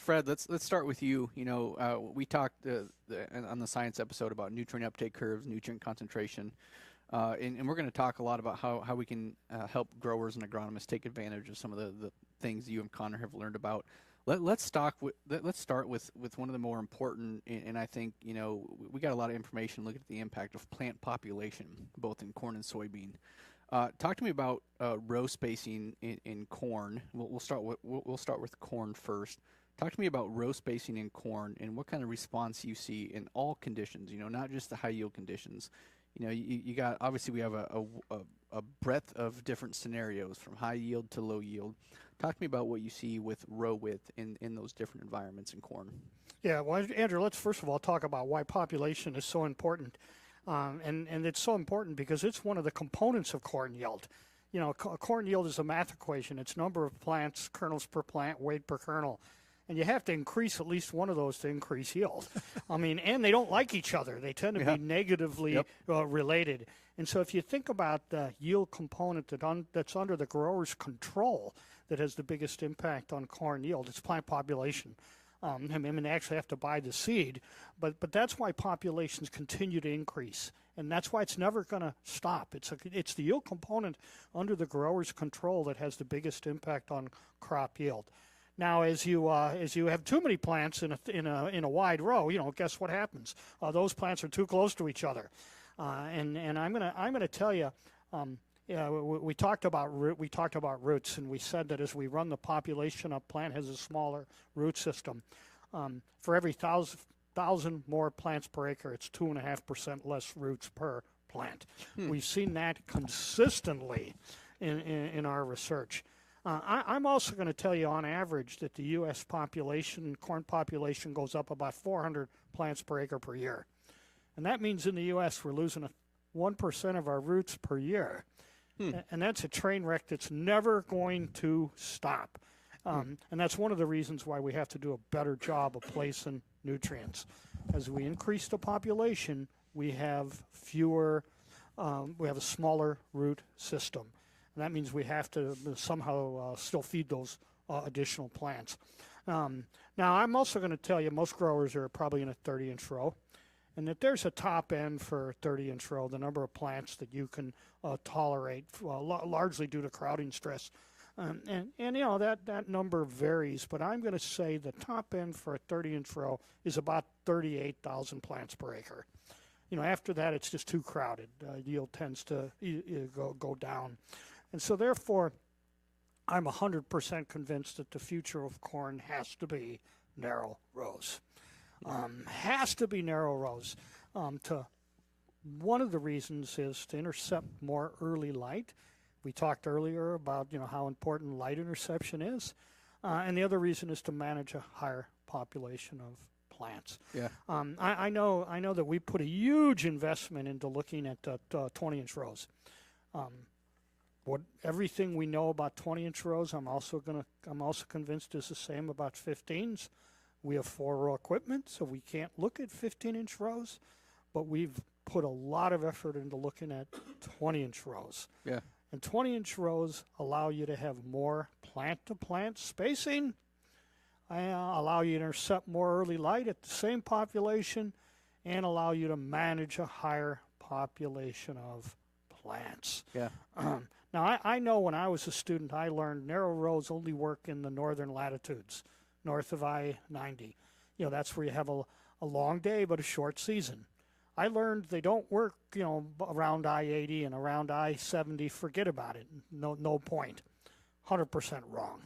Fred, let's start with you. We talked on the science episode about nutrient uptake curves, nutrient concentration, and we're going to talk a lot about how we can help growers and agronomists take advantage of some of the things you and Connor have learned about. Let's start with one of the more important, and I think we got a lot of information looking at the impact of plant population, both in corn and soybean. Talk to me about row spacing in corn. We'll start with corn first. Talk to me about row spacing in corn and what kind of response you see in all conditions. Not just the high yield conditions. You got, obviously we have a breadth of different scenarios from high yield to low yield. Talk to me about what you see with row width in those different environments in corn. Yeah, well, Andrew, let's first of all talk about why population is so important. And it's so important because it's one of the components of corn yield. Corn yield is a math equation. It's number of plants, kernels per plant, weight per kernel. And you have to increase at least one of those to increase yield. And they don't like each other. They tend to be negatively related. And so if you think about the yield component that's under the grower's control that has the biggest impact on corn yield, it's plant population. They actually have to buy the seed, but that's why populations continue to increase, and that's why it's never going to stop. It's the yield component under the grower's control that has the biggest impact on crop yield. Now, as you have too many plants in a wide row, guess what happens? Those plants are too close to each other, and I'm gonna tell you. We talked about roots, and we said that as we run the population, a plant has a smaller root system. For every thousand more plants per acre, it's 2.5% less roots per plant. We've seen that consistently in our research. I'm also going to tell you, on average, that the U.S. corn population goes up about 400 plants per acre per year, and that means in the U.S. we're losing 1% of our roots per year. And that's a train wreck that's never going to stop. And that's one of the reasons why we have to do a better job of placing nutrients. As we increase the population, we have we have a smaller root system. And that means we have to somehow still feed those additional plants. Now, I'm also going to tell you most growers are probably in a 30-inch row. And that there's a top end for 30-inch row, the number of plants that you can tolerate, largely due to crowding stress. That number varies, but I'm going to say the top end for a 30-inch row is about 38,000 plants per acre. After that, it's just too crowded. Yield tends to go down. And so therefore, I'm 100% convinced that the future of corn has to be narrow rows. Has to be narrow rows. One of the reasons is to intercept more early light. We talked earlier about how important light interception is, and the other reason is to manage a higher population of plants. Yeah. I know that we put a huge investment into looking at 20-inch rows. Everything we know about 20-inch rows, I'm also convinced is the same about 15s. We have 4-row equipment, so we can't look at 15-inch rows, but we've put a lot of effort into looking at 20-inch rows. Yeah. And 20-inch rows allow you to have more plant-to-plant spacing, allow you to intercept more early light at the same population, and allow you to manage a higher population of plants. Yeah. Now, I know when I was a student, I learned narrow rows only work in the northern latitudes, north of I-90. That's where you have a long day but a short season. I learned they don't work, around I-80 and around I-70. Forget about it. No point. 100% wrong.